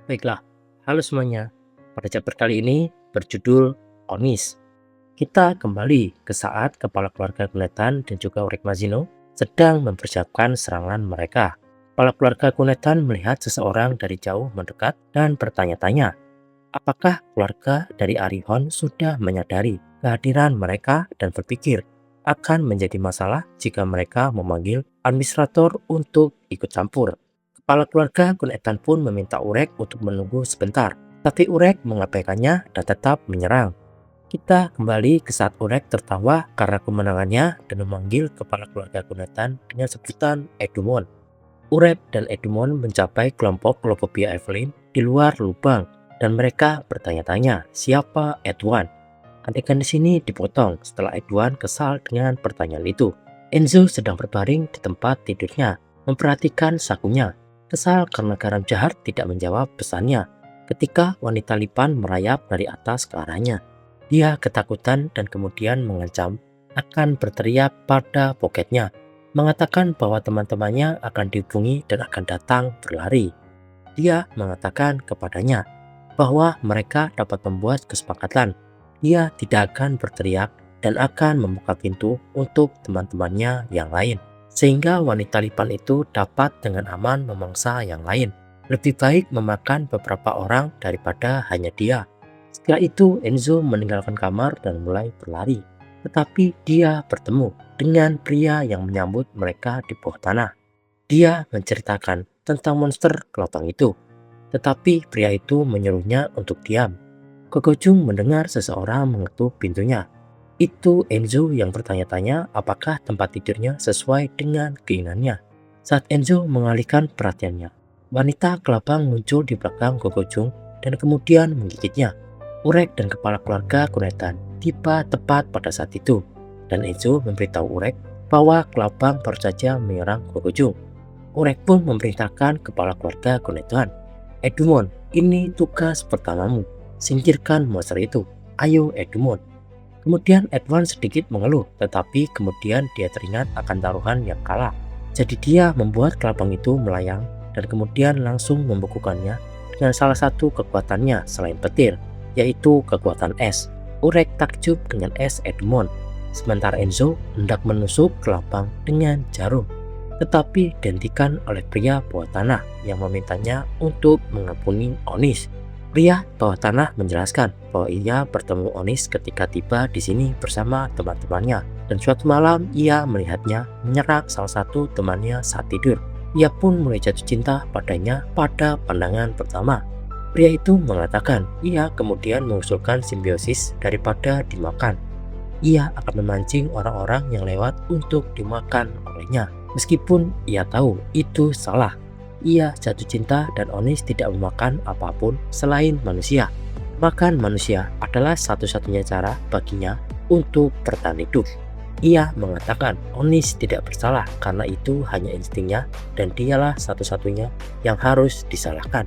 Baiklah, halo semuanya. Pada chapter kali ini berjudul Onis. Kita kembali ke saat kepala keluarga Kunetan dan juga Urek Mazino sedang mempersiapkan serangan mereka. Kepala keluarga Kunetan melihat seseorang dari jauh mendekat dan bertanya-tanya, apakah keluarga dari Arihon sudah menyadari kehadiran mereka dan berpikir akan menjadi masalah jika mereka memanggil administrator untuk ikut campur. Kepala keluarga Kunetan pun meminta Urek untuk menunggu sebentar, tapi Urek mengabaikannya dan tetap menyerang. Kita kembali ke saat Urek tertawa karena kemenangannya dan memanggil kepala keluarga Kunetan dengan sebutan Edumon. Urek dan Edumon mencapai kelompok Lopopia Evelyn di luar lubang dan mereka bertanya-tanya siapa Edwan. Adegan di sini dipotong setelah Edwan kesal dengan pertanyaan itu. Enzo sedang berbaring di tempat tidurnya, memperhatikan sakunya. Kesal karena garam jahat tidak menjawab pesannya ketika wanita Lipan merayap dari atas ke arahnya. Dia ketakutan dan kemudian mengancam akan berteriak pada poketnya, mengatakan bahwa teman-temannya akan dihubungi dan akan datang berlari. Dia mengatakan kepadanya bahwa mereka dapat membuat kesepakatan. Dia tidak akan berteriak dan akan membuka pintu untuk teman-temannya yang lain, sehingga wanita Lipan itu dapat dengan aman memangsa yang lain. Lebih baik memakan beberapa orang daripada hanya dia. Setelah itu Enzo meninggalkan kamar dan mulai berlari. Tetapi dia bertemu dengan pria yang menyambut mereka di bawah tanah. Dia menceritakan tentang monster kelopang itu. Tetapi pria itu menyuruhnya untuk diam. Kokojung mendengar seseorang mengetuk pintunya. Itu Enzo yang bertanya-tanya apakah tempat tidurnya sesuai dengan keinginannya. Saat Enzo mengalihkan perhatiannya, wanita kelabang muncul di belakang Kokojung dan kemudian menggigitnya. Urek dan kepala keluarga Kunetan tiba tepat pada saat itu, dan Enzo memberitahu Urek bahwa kelabang baru saja menyerang Kokojung. Urek pun memerintahkan kepala keluarga Kunetan, Edumon, ini tugas pertamamu, singkirkan monster itu. Ayo Edumon. Kemudian Edwan sedikit mengeluh, tetapi kemudian dia teringat akan taruhan yang kalah. Jadi dia membuat kelabang itu melayang dan kemudian langsung membekukannya dengan salah satu kekuatannya selain petir, yaitu kekuatan es. Urek takjub dengan es Edmond, sementara Enzo hendak menusuk kelabang dengan jarum, tetapi dihentikan oleh pria bawah tanah yang memintanya untuk mengampuni Onis. Pria bawah tanah menjelaskan bahwa ia bertemu Onis ketika tiba di sini bersama teman-temannya, dan suatu malam ia melihatnya menyerang salah satu temannya saat tidur. Ia pun mulai jatuh cinta padanya pada pandangan pertama. Pria itu mengatakan ia kemudian mengusulkan simbiosis daripada dimakan. Ia akan memancing orang-orang yang lewat untuk dimakan olehnya, meskipun ia tahu itu salah. Ia jatuh cinta dan Onis tidak memakan apapun selain manusia. Makan manusia adalah satu-satunya cara baginya untuk bertahan hidup. Ia mengatakan Onis tidak bersalah karena itu hanya instingnya dan dialah satu-satunya yang harus disalahkan.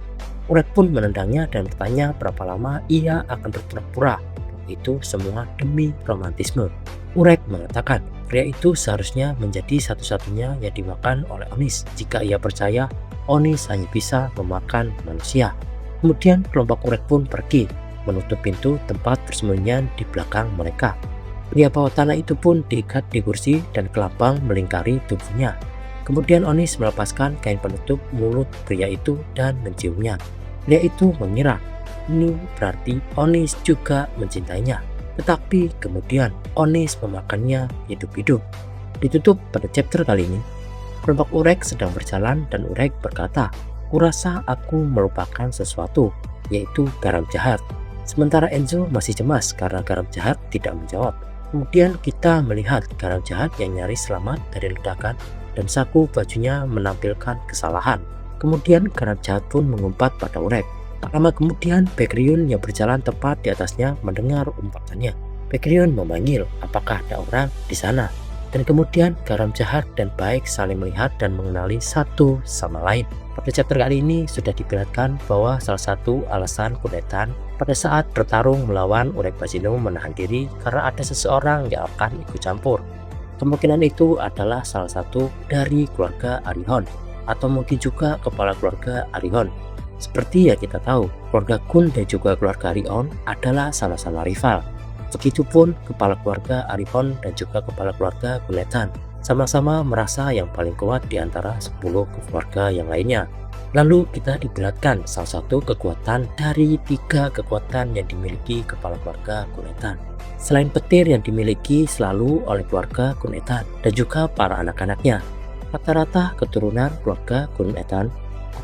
Urek pun menendangnya dan bertanya berapa lama ia akan berpura-pura. Itu semua demi romantisme. Urek mengatakan pria itu seharusnya menjadi satu-satunya yang dimakan oleh Onis jika ia percaya Onis hanya bisa memakan manusia. Kemudian kelompok Urek pun pergi, menutup pintu tempat persembunyian di belakang mereka. Pria bawah tanah itu pun diikat di kursi dan kelabang melingkari tubuhnya. Kemudian Onis melepaskan kain penutup mulut pria itu dan menciumnya. Pria itu mengira ini berarti Onis juga mencintainya. Tetapi kemudian Onis memakannya hidup-hidup. Ditutup pada chapter kali ini. Kelompok Urek sedang berjalan dan Urek berkata, "Kurasa aku melupakan sesuatu, yaitu garam jahat." Sementara Enzo masih cemas karena garam jahat tidak menjawab. Kemudian kita melihat garam jahat yang nyaris selamat dari ledakan dan saku bajunya menampilkan kesalahan. Kemudian garam jahat pun mengumpat pada Urek. Tak lama kemudian Baekryun yang berjalan tepat di atasnya mendengar umpatannya. Baekryun memanggil, apakah ada orang di sana? Dan kemudian garam jahat dan baik saling melihat dan mengenali satu sama lain. Pada chapter kali ini sudah diperlihatkan bahwa salah satu alasan Kunetan pada saat bertarung melawan Urek Mazino menahan diri karena ada seseorang yang akan ikut campur. Kemungkinan itu adalah salah satu dari keluarga Arihon, atau mungkin juga kepala keluarga Arihon. Seperti yang kita tahu, keluarga Kun dan juga keluarga Rion adalah sama-sama rival. Begitupun kepala keluarga Arifon dan juga kepala keluarga Gunetan sama-sama merasa yang paling kuat di antara 10 keluarga yang lainnya. Lalu kita diperlihatkan salah satu kekuatan dari 3 kekuatan yang dimiliki kepala keluarga Gunetan. Selain petir yang dimiliki selalu oleh keluarga Gunetan dan juga para anak-anaknya, rata-rata keturunan keluarga Gunetan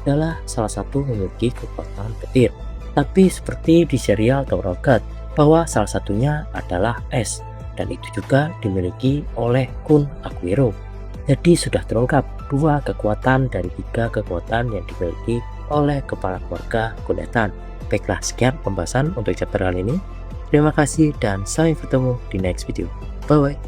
adalah salah satu memiliki kekuatan petir. Tapi seperti di serial Tower of God, bahwa salah satunya adalah es, dan itu juga dimiliki oleh Kun Aguero. Jadi sudah terungkap 2 kekuatan dari 3 kekuatan yang dimiliki oleh kepala keluarga Gunetan. Baiklah, sekian pembahasan untuk chapter kali ini. Terima kasih dan sampai bertemu di next video. Bye bye.